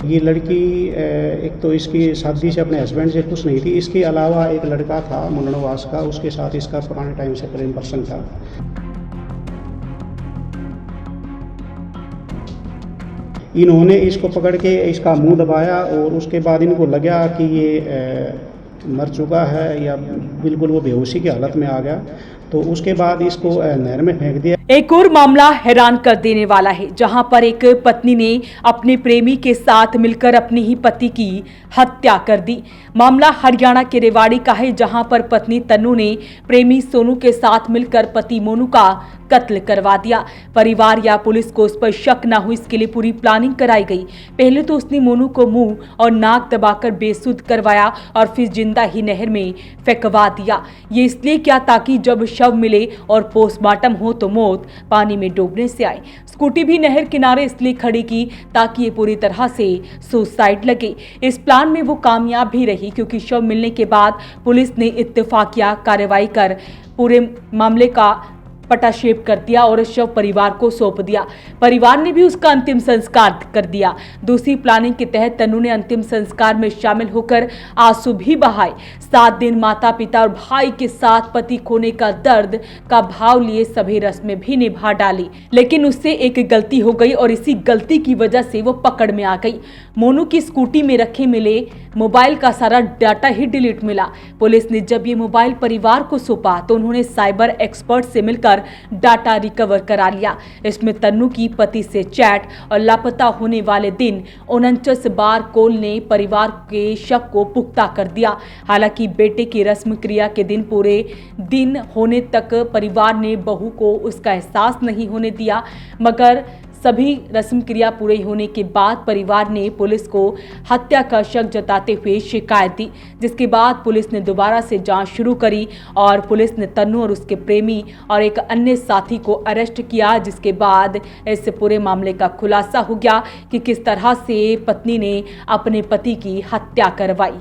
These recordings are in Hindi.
ये लड़की एक तो इसकी शादी से अपने हस्बैंड से खुश नहीं थी। इसके अलावा एक लड़का था मुंडनवास का, उसके साथ इसका पुराने टाइम से प्रेम प्रसंग था। इन्होंने इसको पकड़ के इसका मुंह दबाया और उसके बाद इनको लगा कि ये मर चुका है या बिल्कुल वो बेहोशी की हालत में आ गया, तो उसके बाद इसको नहर में फेंक दिया। एक और मामला हैरान कर देने वाला है, जहां पर एक पत्नी ने अपने प्रेमी के साथ मिलकर अपने ही पति की हत्या कर दी। मामला हरियाणा के रेवाड़ी का है, जहां पर पत्नी तन्नू ने प्रेमी सोनू के साथ मिलकर पति मोनू का कत्ल करवा दिया। परिवार या पुलिस को उस पर शक न हो, इसके लिए पूरी प्लानिंग कराई गई। पहले तो उसने मोनू को मुंह और नाक दबाकर बेसुध करवाया और फिर जिंदा ही नहर में फेंकवा दिया। ये इसलिए किया ताकि जब शव मिले और पोस्टमार्टम हो तो मौत पानी में डूबने से आए। स्कूटी भी नहर किनारे इसलिए खड़ी की ताकि ये पूरी तरह से सुसाइड लगे। इस प्लान में वो कामयाब भी रही, क्योंकि शव मिलने के बाद पुलिस ने इत्तेफाकिया कार्रवाई कर पूरे मामले का पटाक्षेप कर दिया और शव परिवार को सौंप दिया। परिवार ने भी उसका अंतिम संस्कार कर दिया। दूसरी प्लानिंग के तहत तन्नू ने अंतिम संस्कार में शामिल होकर आंसू भी बहाए। 7 दिन माता पिता और भाई के साथ पति खोने का दर्द का भाव लिए सभी रस्में भी निभा डाली, लेकिन उससे एक गलती हो गई और इसी गलती की वजह से वो पकड़ में आ गई। मोनू की स्कूटी में रखे मिले मोबाइल का सारा डाटा ही डिलीट मिला। पुलिस ने जब ये मोबाइल परिवार को सौंपा तो उन्होंने साइबर एक्सपर्ट से मिलकर डाटा रिकवर करा लिया। इसमें तन्नू की पति से चैट और लापता होने वाले दिन 49 बार कॉल ने परिवार के शक को पुख्ता कर दिया। हालांकि बेटे की रस्म क्रिया के दिन पूरे दिन होने तक परिवार ने बहू को उसका एहसास नहीं होने दिया, मगर सभी रस्म क्रिया पूरे होने के बाद परिवार ने पुलिस को हत्या का शक जताते हुए शिकायत दी, जिसके बाद पुलिस ने दोबारा से जांच शुरू करी और पुलिस ने तन्नू और उसके प्रेमी और एक अन्य साथी को अरेस्ट किया, जिसके बाद इस पूरे मामले का खुलासा हो गया कि किस तरह से पत्नी ने अपने पति की हत्या करवाई।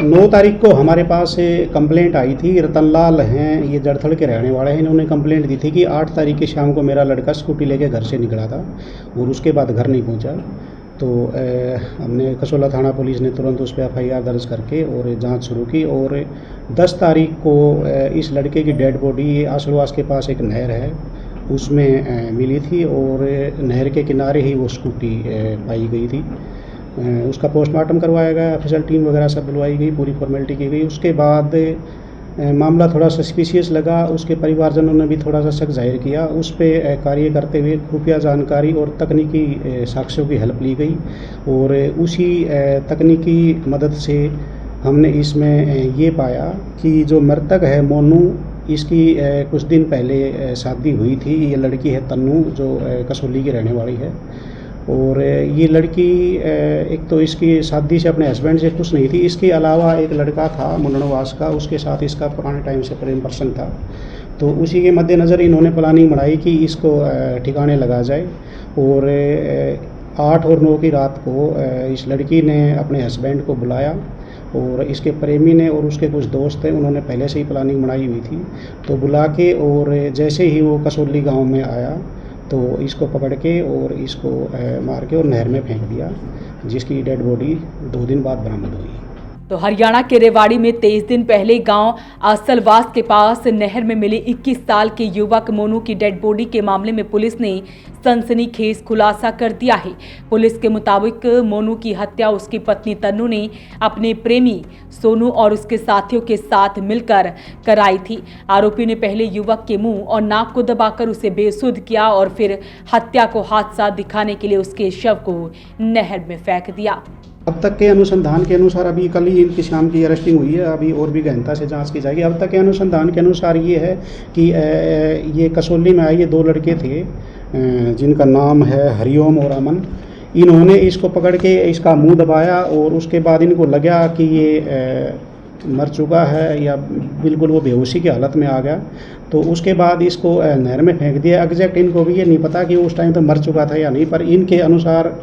9 तारीख को हमारे पास कंप्लेंट आई थी। रतनलाल हैं, ये जड़थड़ के रहने वाले हैं। इन्होंने कंप्लेंट दी थी कि 8 तारीख की शाम को मेरा लड़का स्कूटी लेके घर से निकला था और उसके बाद घर नहीं पहुंचा। तो हमने कसोला थाना पुलिस ने तुरंत उस पर FIR दर्ज करके और जांच शुरू की और 10 तारीख को इस लड़के की डेड बॉडी आसलवास के पास एक नहर है उसमें मिली थी और नहर के किनारे ही वो स्कूटी पाई गई थी। उसका पोस्टमार्टम करवाया गया, ऑफिशियल टीम वगैरह सब बुलवाई गई, पूरी फॉर्मेलिटी की गई। उसके बाद मामला थोड़ा सस्पिशियस लगा। उसके परिवारजनों ने भी थोड़ा सा शक जाहिर किया। उस पर कार्य करते हुए खुफिया जानकारी और तकनीकी साक्ष्यों की हेल्प ली गई और उसी तकनीकी मदद से हमने इसमें ये पाया कि जो मृतक है मोनू, इसकी कुछ दिन पहले शादी हुई थी। ये लड़की है तन्नू, जो कसौली की रहने वाली है और ये लड़की एक तो इसकी शादी से अपने हस्बैंड से खुश नहीं थी। इसके अलावा एक लड़का था मुंडनवास का, उसके साथ इसका पुराने टाइम से प्रेम प्रसंग था। तो उसी के मद्देनज़र इन्होंने प्लानिंग बनाई कि इसको ठिकाने लगा जाए और 8 और 9 की रात को इस लड़की ने अपने हस्बैंड को बुलाया और इसके प्रेमी ने और उसके कुछ दोस्त हैं, उन्होंने पहले से ही प्लानिंग बनाई हुई थी। तो बुला के और जैसे ही वो कसौली गांव में आया तो इसको पकड़ के और इसको मार के और नहर में फेंक दिया, जिसकी डेड बॉडी 2 दिन बाद बरामद हुई। तो हरियाणा के रेवाड़ी में 23 दिन पहले गांव आसलवास के पास नहर में मिले 21 साल के युवक मोनू की डेड बॉडी के मामले में पुलिस ने सनसनीखेज खुलासा कर दिया है। पुलिस के मुताबिक मोनू की हत्या उसकी पत्नी तन्नू ने अपने प्रेमी सोनू और उसके साथियों के साथ मिलकर कराई थी। आरोपी ने पहले युवक के मुंह और नाक को दबाकर उसे बेसुध किया और फिर हत्या को हादसा दिखाने के लिए उसके शव को नहर में फेंक दिया। अब तक के अनुसंधान के अनुसार, अभी कल ही इनकी शाम की अरेस्टिंग हुई है, अभी और भी गहनता से जांच की जाएगी। अब तक के अनुसंधान के अनुसार ये है कि ये कसौली में आए ये 2 लड़के थे जिनका नाम है हरिओम और अमन। इन्होंने इसको पकड़ के इसका मुंह दबाया और उसके बाद इनको लगा कि ये मर चुका है या बिल्कुल वो बेहोशी की हालत में आ गया, तो उसके बाद इसको नहर में फेंक दिया। एग्जैक्ट इनको भी ये नहीं पता कि उस टाइम तो मर चुका था या नहीं, पर इनके अनुसार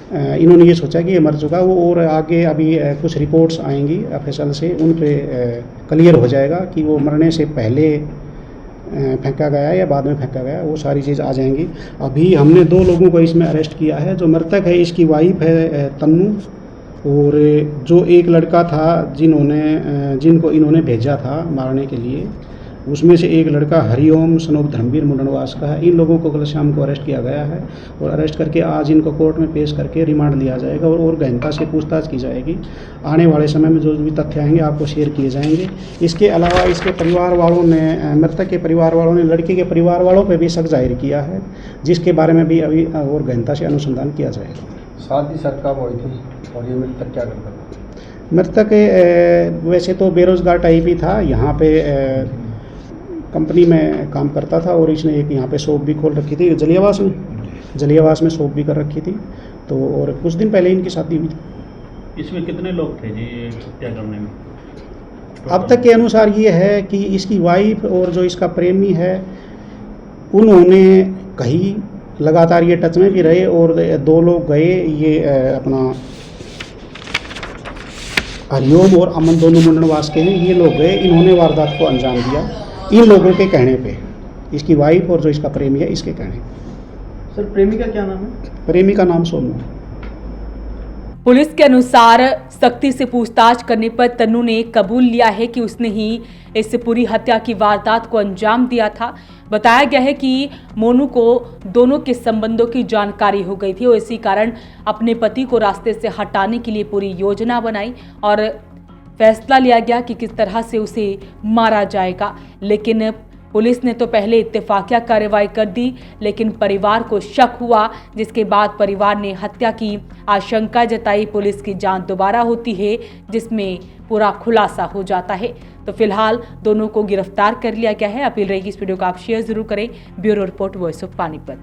इन्होंने ये सोचा कि ये मर चुका वो, और आगे अभी कुछ रिपोर्ट्स आएंगी ऑफिशियल से, उन पे क्लियर हो जाएगा कि वो मरने से पहले फेंका गया है या बाद में फेंका गया है, वो सारी चीज़ आ जाएंगी। अभी हमने 2 लोगों को इसमें अरेस्ट किया है। जो मृतक है इसकी वाइफ है तन्नू, और जो एक लड़का था जिनको इन्होंने भेजा था मारने के लिए, उसमें से एक लड़का हरिओम सनोप धर्मवीर मुंडनवास का है। इन लोगों को कल शाम को अरेस्ट किया गया है और अरेस्ट करके आज इनको कोर्ट में पेश करके रिमांड लिया जाएगा और गहनता से पूछताछ की जाएगी। आने वाले समय में जो भी तथ्य आएंगे आपको शेयर किए जाएंगे। इसके अलावा इसके परिवार वालों ने, मृतक के परिवार वालों ने लड़के के परिवार वालों पर भी शक जाहिर किया है, जिसके बारे में भी अभी और गहनता से अनुसंधान किया जाएगा। शादी सर कब हुई थी और ये मृतक क्या करता था? मृतक वैसे तो बेरोजगार टाइप ही था, यहाँ पे कंपनी में काम करता था और इसने एक यहाँ पे शॉप भी खोल रखी थी जलियावास में शॉप भी कर रखी थी। तो और कुछ दिन पहले इनकी शादी हुई थी। इसमें कितने लोग थे जी हत्या करने में? अब तक के अनुसार ये है कि इसकी वाइफ और जो इसका प्रेमी है उन्होंने कहीं लगातार ये टच में भी रहे और 2 लोग गए, ये अपना हरिओम और अमन दोनों मुंडनवास के हैं, ये लोग गए, इन्होंने वारदात को अंजाम दिया इन लोगों के कहने पे, इसकी वाइफ और जो इसका प्रेमी है इसके कहने। सर प्रेमी का क्या नाम है? प्रेमी का नाम सोनू। पुलिस के अनुसार सख्ती से पूछताछ करने पर तन्नू ने कबूल लिया है कि उसने ही इस पूरी हत्या की वारदात को अंजाम दिया था। बताया गया है कि मोनू को दोनों के संबंधों की जानकारी हो गई थी और इसी कारण अपने पति को रास्ते से हटाने के लिए पूरी योजना बनाई और फैसला लिया गया कि किस तरह से उसे मारा जाएगा। लेकिन पुलिस ने तो पहले इत्तेफाकिया कार्रवाई कर दी, लेकिन परिवार को शक हुआ, जिसके बाद परिवार ने हत्या की आशंका जताई। पुलिस की जांच दोबारा होती है जिसमें पूरा खुलासा हो जाता है। तो फिलहाल दोनों को गिरफ्तार कर लिया गया है। अपील रहेगी इस वीडियो को आप शेयर जरूर करें। Bureau report, voice of Panipat.